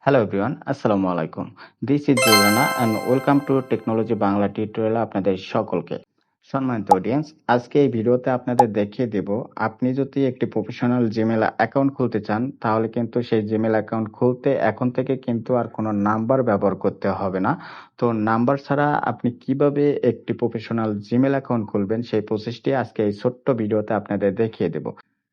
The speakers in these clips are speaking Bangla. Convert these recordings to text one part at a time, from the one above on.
হ্যালো এভরিওয়ান, আসসালামু আলাইকুম। This is Julana and welcome to technology Bangla টিউটোরিয়ালে আপনাদের সকলকে। সম্মানিত অডিয়েন্স, আজকে এই ভিডিওতে আপনাদের দেখিয়ে দেব, আপনি যদি একটি প্রফেশনাল জিমেল অ্যাকাউন্ট খুলতে চান, তাহলে কিন্তু সেই জিমেল অ্যাকাউন্ট খুলতে এখন থেকে কিন্তু আর কোনো নাম্বার ব্যবহার করতে হবে না। তো নাম্বার ছাড়া আপনি কিভাবে একটি প্রফেশনাল জিমেল অ্যাকাউন্ট খুলবেন, সেই প্রসেসটি আজকে এই ছোট্ট ভিডিওতে আপনাদের দেখিয়ে দেব।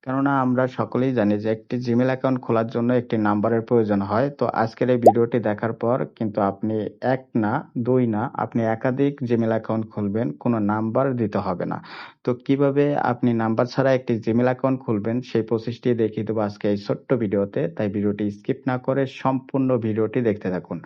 কেননা আমরা সকলেই জানি যে একটি জিমেল অ্যাকাউন্ট খোলার জন্য একটি নাম্বারের প্রয়োজন হয়। তো আজকের এই ভিডিওটি দেখার পর কিন্তু আপনি ১ না, ২ না, আপনি একাধিক জিমেল অ্যাকাউন্ট খুলবেন, কোনো নাম্বার দিতে হবে না। তো কিভাবে আপনি নাম্বার ছাড়া একটি জিমেল অ্যাকাউন্ট খুলবেন সেই প্রসেসটি দেখিয়ে দেবো আজকে এই ছোট্ট ভিডিওতে। তাই ভিডিওটি স্কিপ না করে সম্পূর্ণ ভিডিওটি দেখতে থাকুন।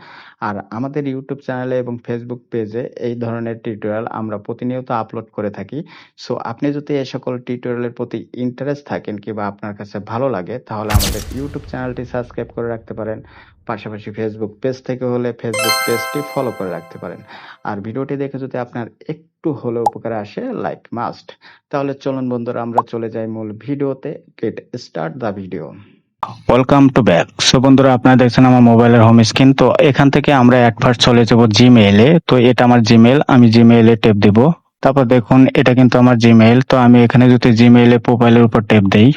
আর আমাদের ইউটিউব চ্যানেলে এবং ফেসবুক পেজে এই ধরনের টিউটোরিয়াল আমরা প্রতিনিয়ত আপলোড করে থাকি। সো আপনি যদি এই সকল টিউটোরিয়ালের প্রতি ইন্টারেস্ট থাকেন কিংবা আপনার কাছে ভালো লাগে, তাহলে আমাদের ইউটিউব চ্যানেলটি সাবস্ক্রাইব করে রাখতে পারেন। পাশাপাশি ফেসবুক পেজ থেকে হলে ফেসবুক পেজটি ফলো করে রাখতে পারেন। আর ভিডিওটি দেখে যদি আপনার একটু হলেও উপকারে আসে, লাইক মাস্ট। তাহলে চলুন বন্ধুরা, আমরা চলে যাই মূল ভিডিওতে। Get start the video. Welcome to back. So বন্ধুরা, আপনারা দেখছেন আমার মোবাইলের হোম স্ক্রিন। তো এখান থেকে আমরা ফার্স্ট চলে যাব জিমেইলে। তো এটা আমার জিমেইল, আমি জিমেইলে ট্যাপ দিব। তারপর দেখুন, এটা কিন্তু আমার জিমেইল। তো আমি এখানে যদি জিমেইলে প্রোফাইলের উপর ট্যাপ দেই,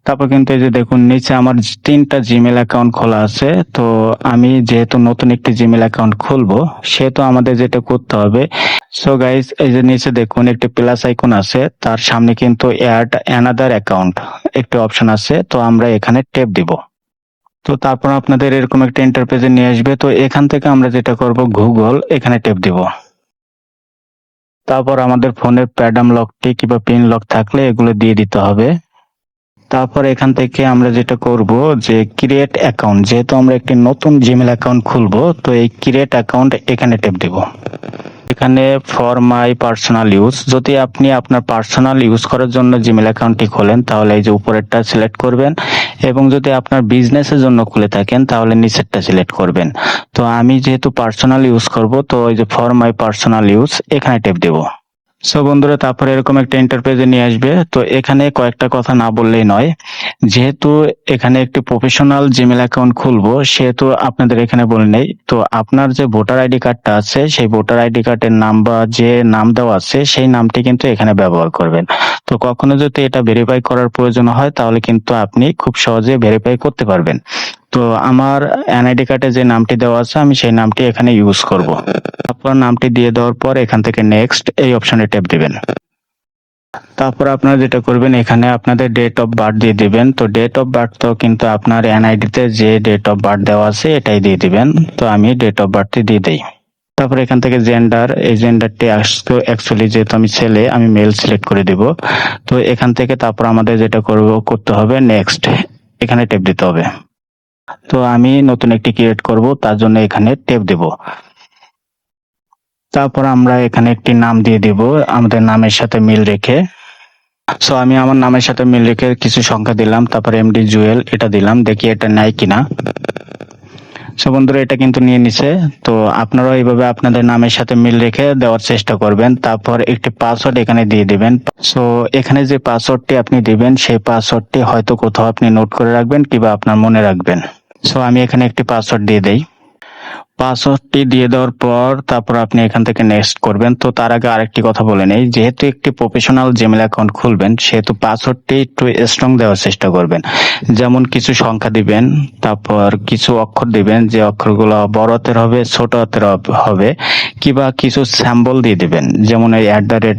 তারপর কিন্তু এই যে দেখুন নিচে আমার 3টা জিমেইল অ্যাকাউন্ট খোলা আছে। তো আমি যেহেতু নতুন একটি জিমেইল অ্যাকাউন্ট খুলবো, সেহেতু আমাদের যেটা করতে হবে, সো গাইস এই যে নিচে দেখুন একটি প্লাস আইকন আছে, তার সামনে কিন্তু অ্যাড অ্যানাদার অ্যাকাউন্ট একটি অপশন আছে। তো আমরা এখানে ট্যাপ দিব। তো তারপর আপনাদের এরকম একটা ইন্টারপেজে নিয়ে আসবে। তো এখান থেকে আমরা যেটা করব, গুগল এখানে ট্যাপ দিব। তারপর আমাদের ফোনের প্যাডাম লকটি কিংবা পিন লক থাকলে এগুলো দিয়ে দিতে হবে। তারপর এখান থেকে আমরা যেটা করব যে ক্রিয়েট অ্যাকাউন্ট, যেহেতু আমরা একটি নতুন জিমেল অ্যাকাউন্ট খুলবো, তো এই ক্রিয়েট অ্যাকাউন্ট এখানে ট্যাপ দিব। এখানে ফর মাই পার্সোনাল ইউজ, যদি আপনি আপনার পার্সোনাল ইউজ করার জন্য জিমেল অ্যাকাউন্টটি খোলেন, তাহলে এই যে উপরেরটা সিলেক্ট করবেন, এবং যদি আপনার বিজনেসের জন্য খুলে থাকেন তাহলে নিচেরটা সিলেক্ট করবেন। তো আমি যেহেতু পার্সোনাল ইউজ করব, তো এই যে ফর মাই পার্সোনাল ইউজ এখানে ট্যাপ দেব। সো বন্ধুরা, তারপরে এরকম একটা ইন্টারপেজে নিয়ে আসবে। তো এখানে কয়েকটা কথা না বললেই নয়, যেহেতু এখানে একটি প্রফেশনাল জিমেল অ্যাকাউন্ট খুলবো, সেহেতু আপনাদের এখানে বলে নেই, তো আপনার যে ভোটার আইডি কার্ডটা আছে, সেই ভোটার আইডি কার্ডের নাম বা যে নাম দেওয়া আছে সেই নামটি কিন্তু এখানে ব্যবহার করবেন। তো কখনো যদি এটা ভেরিফাই করার প্রয়োজন হয়, তাহলে কিন্তু আপনি খুব সহজে ভেরিফাই করতে পারবেন। তো আমার এনআইডি কার্ডে যে নামটি দেওয়া আছে, আমি সেই নামটি এখানে ইউজ করব। তারপর নামটি দিয়ে দেওয়ার পর এখান থেকে নেক্সট এই অপশনে ট্যাপ দিবেন। তারপর আপনারা যেটা করবেন, এখানে আপনাদের ডেট অফ বার্থ দিয়ে দিবেন। তো ডেট অফ বার্থ তো কিন্তু আপনার এনআইডি তে যে ডেট অফ বার্থ দেওয়া আছে এটাই দিয়ে দিবেন। তো আমি ডেট অফ বার্থ দিয়ে দেই। তারপর এখান থেকে জেন্ডার, এই জেন্ডারটি অ্যাকচুয়ালি যেহেতু আমি ছেলে, আমি মেল সিলেক্ট করে দিব। তো এখান থেকে তারপর আমাদের যেটা করতে হবে, নেক্সট এখানে ট্যাপ দিতে হবে। তো আমি নতুন একটি ক্রিয়েট করব, তার জন্য এখানে ট্যাপ দেব। তারপর আমরা এখানে একটি নাম দিয়ে দিব আমাদের নামের সাথে মিল রেখে। সো আমি আমার নামের সাথে মিল রেখে কিছু সংখ্যা দিলাম, তারপর এমডি জুয়েল এটা দিলাম, দেখি এটা নেয় কিনা। সো বন্ধুরা, এটা কিন্তু নিয়ে নিছে। তো আপনারাও এইভাবে আপনাদের নামের সাথে মিল রেখে দেওয়ার চেষ্টা করবেন। তারপর একটি পাসওয়ার্ড এখানে দিয়ে দিবেন। সো এখানে যে পাসওয়ার্ডটি আপনি দিবেন, সেই পাসওয়ার্ডটি হয়তো কোথাও আপনি নোট করে রাখবেন কিংবা আপনার মনে রাখবেন। সো আমি এখানে একটি পাসওয়ার্ড দিয়ে দেই। পাসওয়ার্ডটি দিয়ে দেওয়ার পর তারপর আপনি এখান থেকে নেক্সট করবেন। তো তার আগে আরেকটি কথা বলে নেই, যেহেতু একটি প্রফেশনাল জিমেল অ্যাকাউন্ট খুলবেন, সেহেতু পাসওয়ার্ডটি একটু স্ট্রং দেওয়ার চেষ্টা করবেন। যেমন কিছু সংখ্যা দিবেন, তারপর কিছু অক্ষর দিবেন, যে অক্ষরগুলো বড় হাতের হবে, ছোট হাতের হবে, কিংবা কিছু স্যাম্বল দিয়ে দিবেন, যেমন এই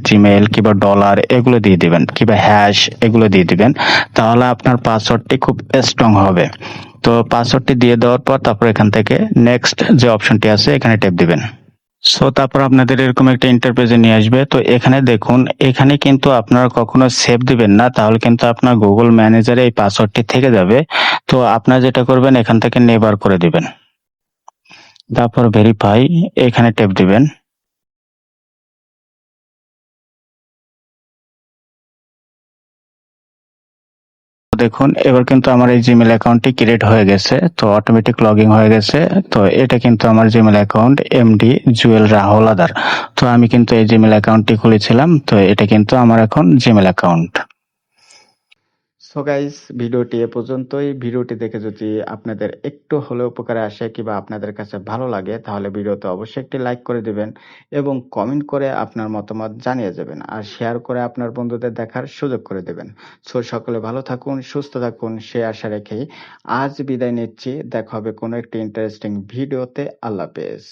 @gmail কিংবা ডলার এগুলো দিয়ে দিবেন, কিংবা হ্যাশ এগুলো দিয়ে দিবেন। তাহলে আপনার পাসওয়ার্ডটি খুব স্ট্রং হবে। তো পাসওয়ার্ডটি দিয়ে দেওয়ার পর তারপর এখান থেকে নেক্সট যে অপশনটি আছে এখানে ট্যাপ দিবেন। সো তারপর আপনাদের এরকম একটা ইন্টারপেজে নিয়ে আসবে। তো এখানে দেখুন, এখানে কিন্তু আপনারা কখনো সেভ দিবেন না, তাহলে কিন্তু আপনার গুগল ম্যানেজারে এই পাসওয়ার্ডটি থেকে যাবে। তো আপনারা যেটা করবেন, এখান থেকে নেবার করে দিবেন। তারপর ভেরিফাই এখানে ট্যাপ দিবেন। দেখুন এবার কিন্তু আমার এই জিমেল অ্যাকাউন্টটি ক্রিয়েট হয়ে গেছে। তো অটোমেটিক লগইন হয়ে গেছে। তো এটা কিন্তু আমার Gmail account MD Jewel Rahul আদার। তো আমি কিন্তু এই জিমেল অ্যাকাউন্টটি খুলেছিলাম। তো এটা কিন্তু আমার এখন জিমেল অ্যাকাউন্ট। সো গাইস, ভিডিওটি এ পর্যন্তই। ভিডিওটি দেখে যদি আপনাদের একটু হলেও উপকারে আসে কিংবা আপনাদের কাছে ভালো লাগে, তাহলে ভিডিওতে অবশ্যই একটি লাইক করে দিবেন এবং কমেন্ট করে আপনার মতামত জানিয়ে যাবেন। আর শেয়ার করে আপনার বন্ধুদের দেখার সুযোগ করে দেবেন। সো সকলে ভালো থাকুন, সুস্থ থাকুন সে আশা রেখেই আজ বিদায় নিচ্ছি। দেখা হবে কোনো একটি ইন্টারেস্টিং ভিডিওতে। আল্লাহ হাফেজ।